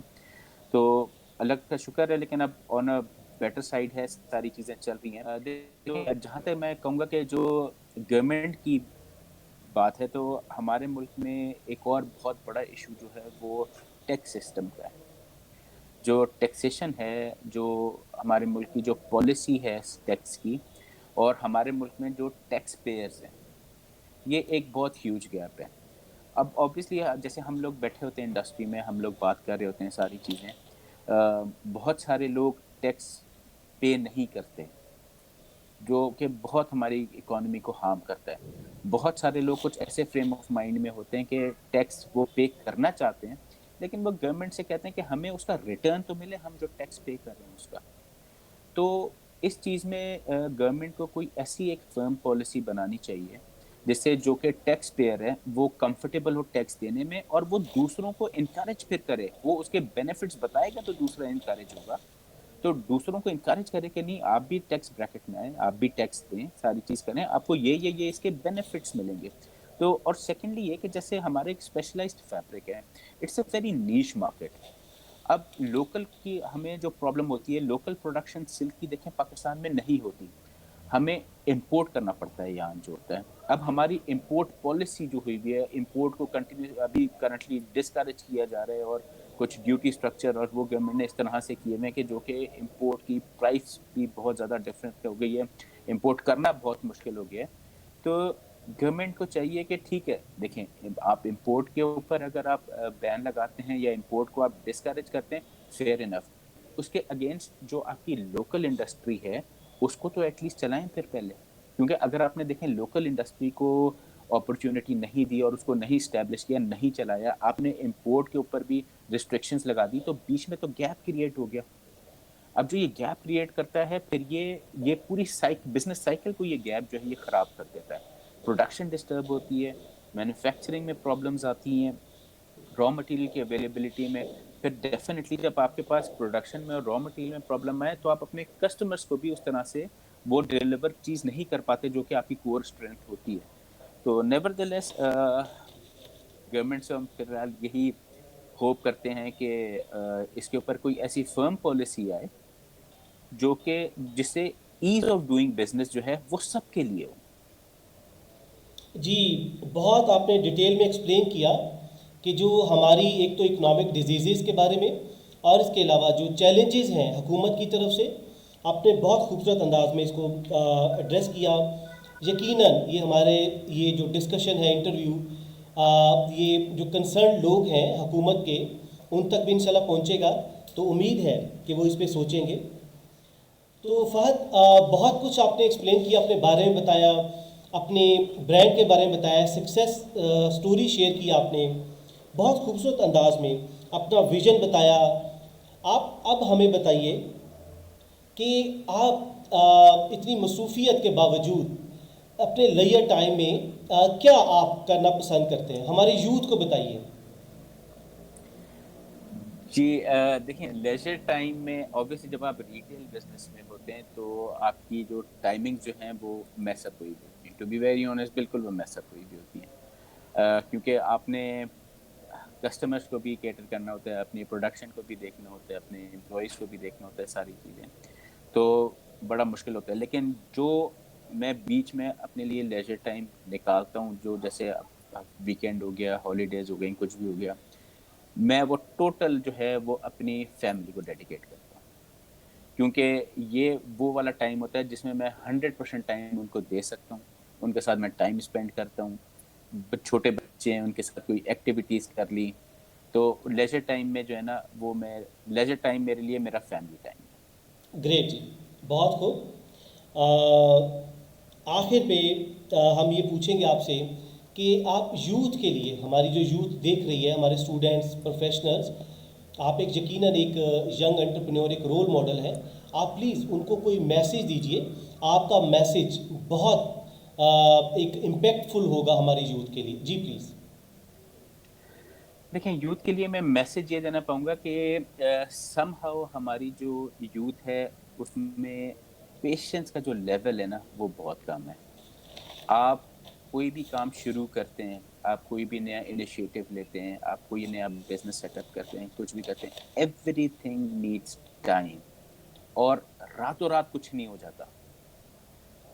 تو اللہ کا شکر ہے, لیکن اب آن اے بیٹر سائڈ ہے, ساری چیزیں چل رہی ہیں. جہاں تک میں کہوں گا کہ جو گورنمنٹ کی بات ہے تو ہمارے ملک میں ایک اور بہت بڑا ایشو جو ہے وہ ٹیکس سسٹم کا ہے. جو ٹیکسیشن ہے, جو ہمارے ملک کی جو پالیسی ہے ٹیکس کی, اور ہمارے ملک میں جو ٹیکس پیئرز ہیں, یہ ایک بہت ہیوج گیپ ہے. اب آبویسلی جیسے ہم لوگ بیٹھے ہوتے ہیں انڈسٹری میں, ہم لوگ بات کر رہے ہوتے ہیں ساری چیزیں, بہت سارے لوگ ٹیکس پے نہیں کرتے, جو کہ بہت ہماری اکانومی کو ہارم کرتا ہے. بہت سارے لوگ کچھ ایسے فریم آف مائنڈ میں ہوتے ہیں کہ ٹیکس وہ پے کرنا چاہتے ہیں, لیکن وہ گورنمنٹ سے کہتے ہیں کہ ہمیں اس کا ریٹرن تو ملے, ہم جو ٹیکس پے کر رہے ہیں اس کا. تو اس چیز میں گورنمنٹ کو کوئی ایسی ایک فرم پالیسی بنانی چاہیے جس سے جو کہ ٹیکس پیئر ہے وہ کمفرٹیبل ہو ٹیکس دینے میں, اور وہ دوسروں کو انکریج پھر کرے. وہ اس کے بینیفٹس بتائے گا تو دوسرا انکریج ہوگا, تو دوسروں کو انکریج کرے کہ نہیں آپ بھی ٹیکس بریکٹ میں آئیں, آپ بھی ٹیکس دیں, ساری چیز کریں, آپ کو یہ اس کے بینیفٹس ملیں گے. تو اور سیکنڈلی یہ کہ جیسے ہمارے ایک اسپیشلائزڈ فیبرک ہے, اٹس اے ویری نیش مارکیٹ. اب لوکل کی ہمیں جو پرابلم ہوتی ہے, لوکل پروڈکشن سلک کی دیکھیں پاکستان میں نہیں ہوتی, ہمیں امپورٹ کرنا پڑتا ہے یہاں جو ہوتا ہے. اب ہماری امپورٹ پالیسی جو ہوئی ہے, امپورٹ کو کنٹینیو ابھی کرنٹلی ڈسکریج کیا جا رہا ہے, اور کچھ ڈیوٹی سٹرکچر اور وہ گورنمنٹ نے اس طرح سے کیے ہوئے ہیں کہ جو کہ امپورٹ کی پرائس بھی بہت زیادہ ڈفرینٹ ہو گئی ہے, امپورٹ کرنا بہت مشکل ہو گیا ہے. تو گورنمنٹ کو چاہیے کہ ٹھیک ہے دیکھیں, آپ امپورٹ کے اوپر اگر آپ بین لگاتے ہیں یا امپورٹ کو آپ ڈسکریج کرتے ہیں, فیئر انف, اس کے اگینسٹ جو آپ کی لوکل انڈسٹری ہے اس کو تو ایٹ لیسٹ چلائیں پھر پہلے. کیونکہ اگر آپ نے دیکھیں لوکل انڈسٹری کو اپرچونٹی نہیں دی اور اس کو نہیں اسٹیبلش کیا, نہیں چلایا, آپ نے امپورٹ کے اوپر بھی ریسٹرکشنز لگا دی, تو بیچ میں تو گیپ کریٹ ہو گیا. اب جو یہ گیپ کریٹ کرتا ہے پھر یہ پوری بزنس سائیکل کو یہ گیپ جو ہے یہ خراب کر دیتا ہے. پروڈکشن ڈسٹرب ہوتی ہے, مینوفیکچرنگ میں پرابلمز آتی ہیں, را مٹیریل کی اویلیبلٹی میں. پھر ڈیفینیٹلی جب آپ کے پاس پروڈکشن میں اور را مٹیریل میں پرابلم آئے تو آپ اپنے کسٹمرس کو بھی اس طرح سے وہ ڈیلیور چیز نہیں کر پاتے جو کہ آپ کی کور اسٹرینتھ ہوتی ہے. تو نیور دی لیس گورنمنٹ سے ہم فی الحال یہی ہوپ کرتے ہیں کہ اس کے اوپر کوئی ایسی فرم پالیسی آئے جو کہ جس سے ایز آف ڈوئنگ بزنس جو ہے وہ سب کے لیے ہو. جی بہت آپ نے ڈیٹیل میں ایکسپلین کیا کہ جو ہماری ایک تو اکنامک ڈیزیزز کے بارے میں اور اس کے علاوہ جو چیلنجز ہیں حکومت کی طرف سے, آپ نے بہت خوبصورت انداز میں اس کو ایڈریس کیا. یقیناً یہ ہمارے یہ جو ڈسکشن ہے انٹرویو, یہ جو کنسرن لوگ ہیں حکومت کے ان تک بھی انشاءاللہ پہنچے گا, تو امید ہے کہ وہ اس پہ سوچیں گے. تو فہد بہت کچھ آپ نے ایکسپلین کیا, اپنے بارے میں بتایا, اپنے برانڈ کے بارے میں بتایا, سکسیس سٹوری شیئر کی آپ نے بہت خوبصورت انداز میں, اپنا ویژن بتایا. آپ اب ہمیں بتائیے کہ آپ اتنی مصروفیت کے باوجود اپنے لیجر ٹائم میں کیا آپ کرنا پسند کرتے ہیں, ہمارے یوتھ کو بتائیے. جی دیکھیں لیجر ٹائم میں آبویسلی جب آپ ریٹیل بزنس میں ہوتے ہیں تو آپ کی جو ٹائمنگ جو ہیں وہ میس اپ ہوئی بھی ہوتی ہیں. ٹو بی ویری آنیسٹ بالکل وہ میس اپ ہوئی بھی ہوتی ہیں, کیونکہ آپ نے کسٹمرس کو بھی کیٹر کرنا ہوتا ہے, اپنی پروڈکشن کو بھی دیکھنا ہوتا ہے, اپنے امپلائیز کو بھی دیکھنا ہوتا ہے, ساری چیزیں تو بڑا مشکل ہوتا ہے. لیکن جو میں بیچ میں اپنے لیے لیجر ٹائم نکالتا ہوں, جو جیسے ویکینڈ ہو گیا, ہالیڈیز ہو گئی, کچھ بھی ہو گیا, میں وہ ٹوٹل جو ہے وہ اپنی فیملی کو ڈیڈیکیٹ کرتا ہوں. کیونکہ یہ وہ والا ٹائم ہوتا ہے جس میں میں 100% ٹائم ان کو دے سکتا ہوں, ان کے ساتھ میں ٹائم اسپینڈ کرتا ہوں. چھوٹے بچے ہیں ان کے ساتھ کوئی ایکٹیویٹیز کر لی, تو لیجر ٹائم میں جو ہے نا وہ میں لیجر ٹائم میرے لیے میرا فیملی ٹائم ہے. گریٹ جی, بہت خوب. آخر پہ ہم یہ پوچھیں گے آپ سے کہ آپ یوتھ کے لیے، ہماری جو یوتھ دیکھ رہی ہے، ہمارے اسٹوڈنٹس، پروفیشنلز، آپ ایک یقیناً ایک ینگ انٹرپرینور، ایک رول ماڈل ہیں، آپ پلیز ان کو کوئی میسیج دیجئے. آپ کا میسیج بہت ایک امپیکٹ فل ہوگا ہماری یوتھ کے لیے. جی پلیز. دیکھیں، یوتھ کے لیے میں میسج یہ دینا پاؤں گا کہ سم ہاؤ ہماری جو یوتھ ہے اس میں پیشنس کا جو لیول ہے نا وہ بہت کم ہے. آپ کوئی بھی کام شروع کرتے ہیں، آپ کوئی بھی نیا انیشیٹو لیتے ہیں، آپ کوئی نیا بزنس سیٹ اپ کرتے ہیں، کچھ بھی کرتے ہیں، ایوری تھنگ نیڈس ٹائم. اور راتوں رات کچھ نہیں ہو جاتا.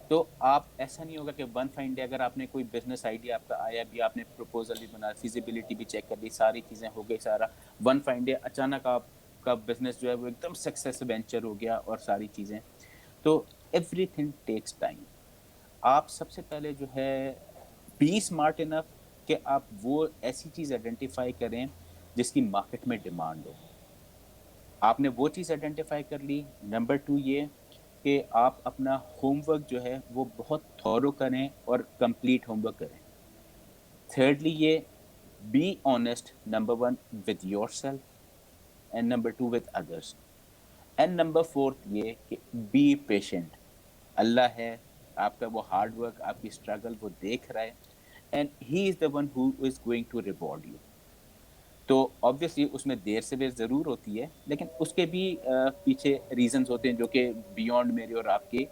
تو آپ ایسا نہیں ہوگا کہ ون فائن ڈے اگر آپ نے کوئی بزنس آئیڈیا آپ کا آیا بھی، آپ نے پروپوزل بھی بنا، فیزیبلٹی بھی چیک کر لی، ساری چیزیں ہو گئی، سارا ون فائن ڈے اچانک آپ کا بزنس جو ہے وہ ایک دم سکسیس وینچر ہو گیا اور ساری چیزیں. تو ایوری تھنگ ٹیکس ٹائم. آپ سب سے پہلے جو ہے بی اسمارٹ انف کہ آپ وہ ایسی چیز آئیڈینٹیفائی کریں جس کی مارکیٹ میں ڈیمانڈ ہو. آپ نے وہ چیز آئیڈینٹیفائی کر لی. نمبر 2 یہ کہ آپ اپنا ہوم ورک جو ہے وہ بہت تھورو کریں اور کمپلیٹ ہوم ورک کریں. تھرڈلی یہ be honest, number 1 with yourself and number 2 with others. And number 4 یہ کہ بی پیشنٹ. اللہ ہے، آپ کا وہ ہارڈ ورک، آپ کی اسٹرگل وہ دیکھ رہا ہے and he is the one who is going to reward you. تو آبویسلی اس میں دیر سے دیر ضرور ہوتی ہے، لیکن اس کے بھی پیچھے ریزنز ہوتے ہیں جو کہ بیونڈ میری اور آپ کی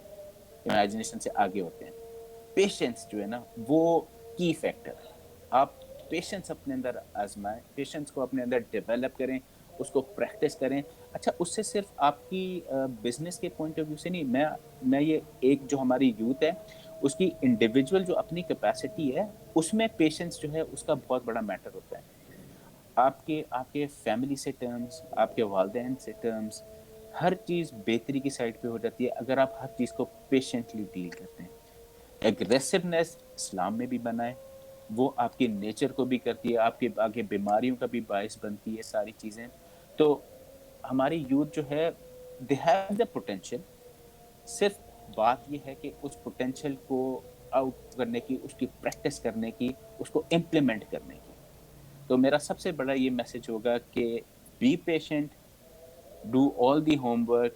امیجنیشن سے آگے ہوتے ہیں. پیشنس جو ہے نا وہ کی فیکٹر ہے. آپ پیشنس اپنے اندر آزمائیں، پیشنس کو اپنے اندر ڈیولپ کریں، اس کو پریکٹس کریں. اچھا، اس سے صرف آپ کی بزنس کے پوائنٹ آف ویو سے نہیں، میں یہ ایک جو ہماری یوتھ ہے اس کی انڈیویجول جو اپنی کیپیسٹی ہے اس میں پیشنس جو ہے اس کا بہت بڑا میٹر ہوتا ہے. آپ کے فیملی سے ٹرمز، آپ کے والدین سے ٹرمز، ہر چیز بہتری کی سائڈ پہ ہو جاتی ہے اگر آپ ہر چیز کو پیشنٹلی ڈیل کرتے ہیں. ایگریسونیس اسلام میں بھی بنا ہے، وہ آپ کے نیچر کو بھی کرتی ہے، آپ کے آگے بیماریوں کا بھی باعث بنتی ہے ساری چیزیں. تو ہماری یوتھ جو ہے دے ہیو دا پوٹینشیل، صرف بات یہ ہے کہ اس پوٹینشیل کو آؤٹ کرنے کی، اس کی پریکٹس کرنے کی، اس کو امپلیمنٹ کرنے کی. تو میرا سب سے بڑا یہ میسج ہوگا کہ be patient, do all the homework,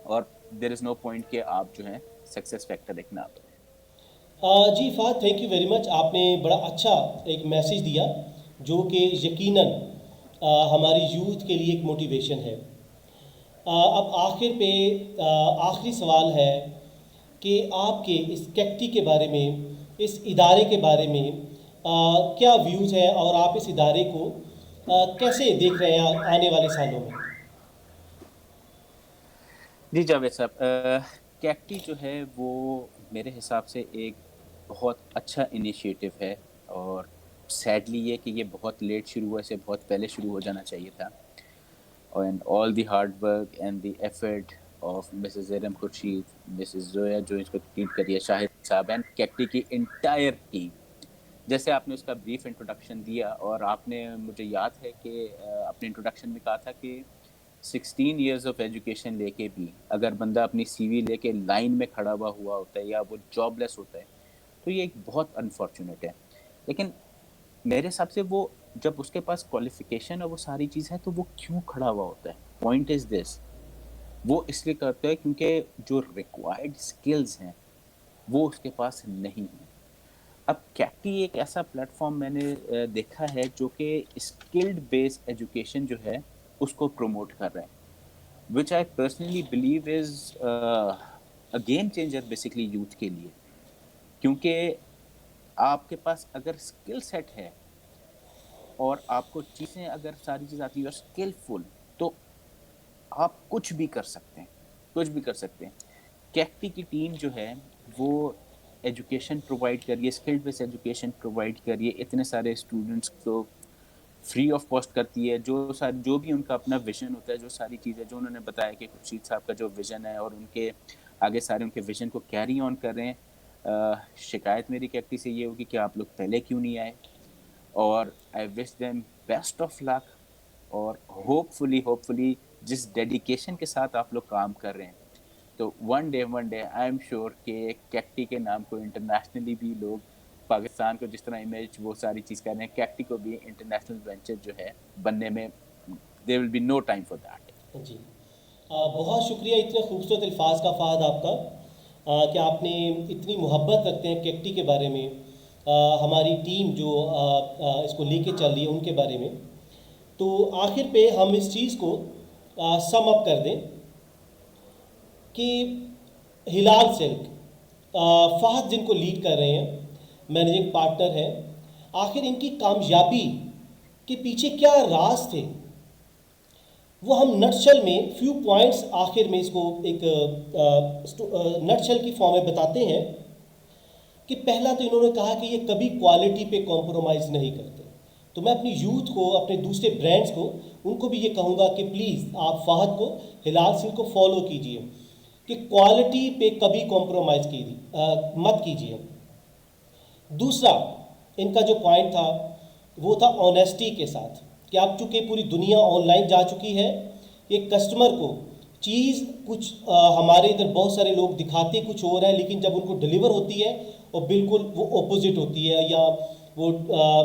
اور دیر از نو پوائنٹ کہ آپ جو ہیں سکسیس فیکٹر ایک نہ بنیں. جی Fahad, thank you very much. آپ نے بڑا اچھا ایک میسیج دیا جو کہ یقیناً ہماری یوتھ کے لیے ایک موٹیویشن ہے. اب آخر پہ آخری سوال ہے کہ آپ کے اس کیکٹی کے بارے میں، اس ادارے کے بارے میں کیا ویوز ہیں، اور آپ اس ادارے کو کیسے دیکھ رہے ہیں آنے والے سالوں میں؟ جی جاوید صاحب، کیکٹی جو ہے وہ میرے حساب سے ایک بہت اچھا انیشیٹو ہے، اور سیڈلی یہ کہ یہ بہت لیٹ شروع ہوا، اسے بہت پہلے شروع ہو جانا چاہیے تھا. And all the hard work and the effort of Mrs Iram Khurshid, Mrs Zoya جو اس کو لیڈ کری ہے، شاہد صاحب اینڈ کیکٹی کی انٹائر ٹیم. جیسے آپ نے اس کا بریف انٹروڈکشن دیا، اور آپ نے مجھے یاد ہے کہ اپنے انٹروڈکشن میں کہا تھا کہ 16 ایئرز آف ایجوکیشن لے کے بھی اگر بندہ اپنی سی وی لے کے لائن میں کھڑا ہوا ہوتا ہے یا وہ جاب لیس ہوتا ہے تو یہ ایک بہت انفارچونیٹ ہے. لیکن میرے حساب سے وہ جب اس کے پاس کوالیفیکیشن اور وہ ساری چیز ہے تو وہ کیوں کھڑا ہوا ہوتا ہے؟ پوائنٹ از دس، وہ اس لیے کرتا ہے کیونکہ جو ریکوائرڈ اسکلز ہیں وہ اس کے پاس نہیں ہیں. اب کیکٹی ایک ایسا پلیٹ فارم میں نے دیکھا ہے جو کہ اسکلڈ بیس ایجوکیشن جو ہے اس کو پروموٹ کر رہا ہے، which I personally believe is a game changer basically youth کے لیے. کیونکہ آپ کے پاس اگر اسکل سیٹ ہے اور آپ کو چیزیں اگر ساری چیز آتی ہے اور اسکلفل، تو آپ کچھ بھی کر سکتے ہیں، کچھ بھی کر سکتے ہیں. کیکٹی کی ٹیم جو ہے وہ ایجوکیشن پرووائڈ کریے، اسکلڈ بیس ایجوکیشن پرووائڈ کریے اتنے سارے اسٹوڈنٹس کو فری آف کاسٹ کرتی ہے. جو بھی ان کا اپنا ویژن ہوتا ہے، جو ساری چیزیں جو انہوں نے بتایا کہ خورشید صاحب کا جو ویژن ہے اور ان کے آگے سارے ان کے ویژن کو کیری آن کر رہے ہیں. شکایت میری کیکٹی سے یہ ہوگی کہ آپ لوگ پہلے کیوں نہیں آئے، اور آئی وش دیم بیسٹ آف لک. اور ہوپ فلی جس ڈیڈیکیشن کے ساتھ آپ لوگ کام کر رہے ہیں تو one day I am sure کہ کیکٹی کے نام کو انٹرنیشنلی بھی لوگ پاکستان کو جس طرح امیج وہ ساری چیز کر رہے ہیں, کیکٹی کو بھی انٹرنیشنل وینچر جو ہے بننے میں there will be no time for that. جی بہت شکریہ اتنے خوبصورت الفاظ کا فہد آپ کا کہ آپ نے اتنی محبت رکھتے ہیں کیکٹی کے بارے میں, ہماری ٹیم جو اس کو لے کے چل رہی ہے ان کے بارے میں. تو آخر پہ ہم اس چیز کو سم اپ کر دیں کہ ہلال سلک فہد جن کو لیڈ کر رہے ہیں, مینیجنگ پارٹنر ہیں, آخر ان کی کامیابی کے پیچھے کیا راز تھے وہ ہم نٹشل میں فیو پوائنٹس آخر میں اس کو ایک نٹشل کی فارم میں بتاتے ہیں. کہ پہلا تو انہوں نے کہا کہ یہ کبھی کوالٹی پہ کمپرومائز نہیں کرتے. تو میں اپنی یوتھ کو, اپنے دوسرے برانڈز کو, ان کو بھی یہ کہوں گا کہ پلیز آپ فہد کو, ہلال سلک کو فالو کیجئے کہ کوالٹی پہ کبھی کمپرومائز مت کیجئے. دوسرا ان کا جو پوائنٹ تھا وہ تھا آنیسٹی کے ساتھ, کہ اب چونکہ پوری دنیا آن لائن جا چکی ہے, کہ کسٹمر کو چیز کچھ ہمارے ادھر بہت سارے لوگ دکھاتے کچھ اور ہے, لیکن جب ان کو ڈلیور ہوتی ہے اور بالکل وہ اپوزٹ ہوتی ہے یا وہ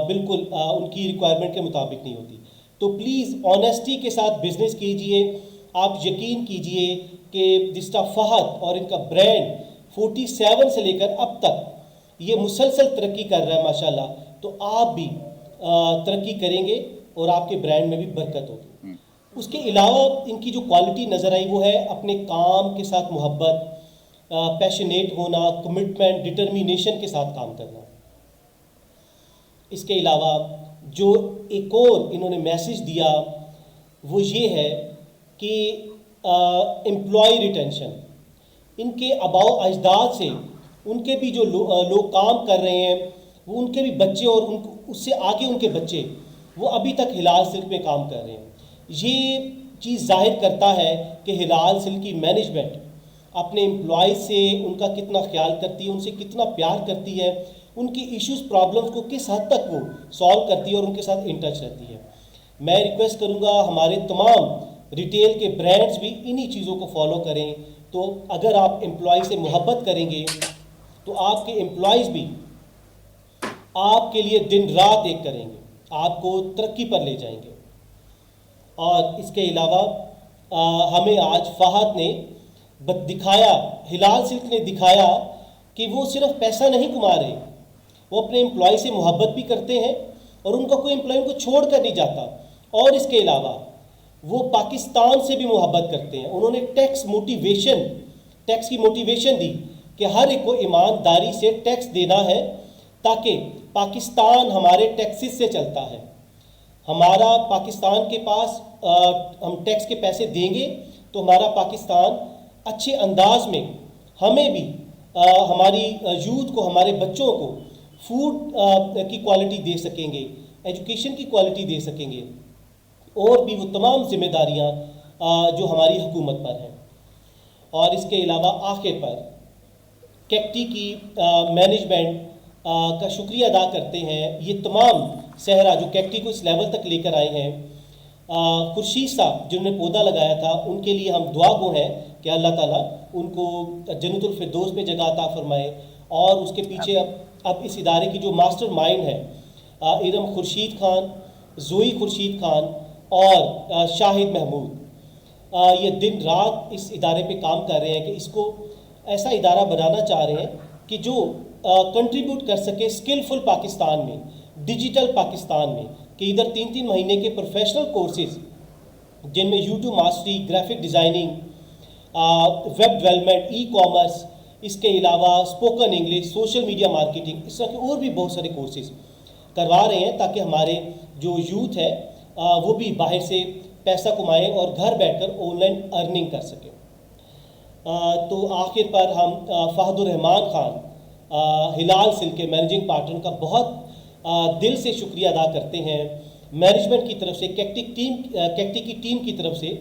بالکل ان کی ریکوائرمنٹ کے مطابق نہیں ہوتی. تو پلیز آنیسٹی کے ساتھ بزنس کیجئے. آپ یقین کیجئے کہ جس طرح فہد اور ان کا برانڈ 47 سے لے کر اب تک یہ مسلسل ترقی کر رہا ہے ماشاءاللہ, تو آپ بھی ترقی کریں گے اور آپ کے برانڈ میں بھی برکت ہوگی. اس کے علاوہ ان کی جو کوالٹی نظر آئی وہ ہے اپنے کام کے ساتھ محبت, پیشنیٹ ہونا, کمٹمنٹ, ڈٹرمینیشن کے ساتھ کام کرنا. اس کے علاوہ جو ایک اور انہوں نے میسج دیا وہ یہ ہے کہ امپلائی ریٹینشن, ان کے آباء و اجداد سے ان کے بھی جو لوگ کام کر رہے ہیں وہ ان کے بھی بچے اور اس سے آگے ان کے بچے وہ ابھی تک ہلال سلک پہ کام کر رہے ہیں. یہ چیز ظاہر کرتا ہے کہ ہلال سلک کی مینجمنٹ اپنے امپلائیز سے ان کا کتنا خیال کرتی ہے, ان سے کتنا پیار کرتی ہے, ان کی ایشوز پرابلمس کو کس حد تک وہ سالو کرتی ہے اور ان کے ساتھ ان ٹچ رہتی ہے. میں ریکویسٹ کروں گا ہمارے تمام ریٹیل کے برانڈز بھی انہی چیزوں کو فالو کریں. تو اگر آپ امپلائی سے محبت کریں گے تو آپ کے امپلائیز بھی آپ کے لیے دن رات ایک کریں گے, آپ کو ترقی پر لے جائیں گے. اور اس کے علاوہ ہمیں آج فہد نے دکھایا, ہلال سلک نے دکھایا کہ وہ صرف پیسہ نہیں کما رہے, وہ اپنے امپلائی سے محبت بھی کرتے ہیں اور ان کا کوئی امپلائی ان کو چھوڑ کر نہیں جاتا. اور اس کے علاوہ وہ پاکستان سے بھی محبت کرتے ہیں. انہوں نے ٹیکس کی موٹیویشن دی کہ ہر ایک کو ایمانداری سے ٹیکس دینا ہے تاکہ پاکستان ہمارے ٹیکسز سے چلتا ہے. ہمارا پاکستان کے پاس ہم ٹیکس کے پیسے دیں گے تو ہمارا پاکستان اچھے انداز میں ہمیں بھی ہماری یوتھ کو, ہمارے بچوں کو فوڈ کی کوالٹی دے سکیں گے, ایجوکیشن کی کوالٹی دے سکیں گے, اور بھی وہ تمام ذمہ داریاں جو ہماری حکومت پر ہیں. اور اس کے علاوہ آخر پر کیکٹی کی مینجمنٹ کا شکریہ ادا کرتے ہیں یہ تمام صحرا جو کیکٹی کو اس لیول تک لے کر آئے ہیں. خورشید صاحب جنہوں نے پودا لگایا تھا, ان کے لیے ہم دعا گو ہیں کہ اللہ تعالیٰ ان کو جنت الفردوس میں جگہ عطا فرمائے. اور اس کے پیچھے اب اس ادارے کی جو ماسٹر مائنڈ ہے ارم خورشید خان, زوئی خورشید خان اور شاہد محمود, یہ دن رات اس ادارے پہ کام کر رہے ہیں کہ اس کو ایسا ادارہ بنانا چاہ رہے ہیں کہ جو کنٹریبیوٹ کر سکے اسکلفل پاکستان میں, ڈیجیٹل پاکستان میں, کہ ادھر 3 مہینے کے پروفیشنل کورسز جن میں YouTube mastery, graphic designing, web development, e commerce, اس کے علاوہ spoken English, social media marketing, اس طرح کے اور بھی بہت سارے کورسز کروا رہے ہیں تاکہ ہمارے جو یوتھ ہے وہ بھی باہر سے پیسہ کمائیں اور گھر بیٹھ کر آن لائن ارننگ کر سکیں. تو آخر پر ہم فہد الرحمان خان ہلال سلک کے مینیجنگ پارٹنر کا بہت دل سے شکریہ ادا کرتے ہیں. مینجمنٹ کی طرف سے, کیکٹی کی ٹیم کی طرف سے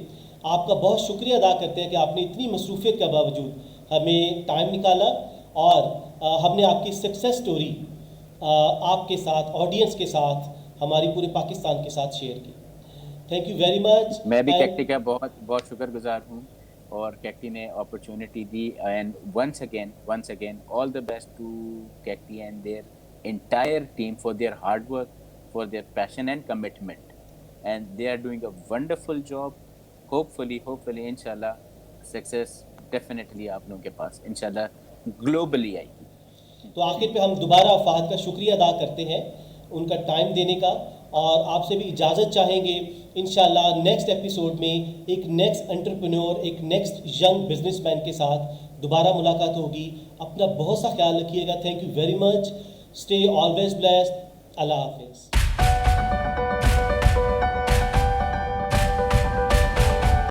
آپ کا بہت شکریہ ادا کرتے ہیں کہ آپ نے اتنی مصروفیت کے باوجود ہمیں ٹائم نکالا اور ہم نے آپ کی سکسیس سٹوری آپ کے ساتھ, آڈینس کے ساتھ, ہماری پورے پاکستان کے ساتھ شیئر کی. تھینک یو ویری مچ. میں بھی کیکٹی کا بہت بہت شکر گزار ہوں اور کیکٹی نے اپرچونٹی دی. And once again all the best to KKTI and their entire team for their hard work, for their passion and commitment, and they are doing a wonderful job. Hopefully انشاءاللہ success definitely آپ لوگوں کے پاس انشاءاللہ globally آئے گی. تو آخر پہ ہم دوبارہ فہد کا شکریہ ادا کرتے ہیں ان کا ٹائم دینے کا, اور آپ سے بھی اجازت چاہیں گے. انشاءاللہ نیکسٹ ایپیسوڈ میں ایک نیکسٹ انٹرپرینور, ایک نیکسٹ ینگ بزنس مین کے ساتھ دوبارہ ملاقات ہوگی. اپنا بہت سا خیال رکھیے گا. Thank you very much. Stay always blessed. اللہ حافظ.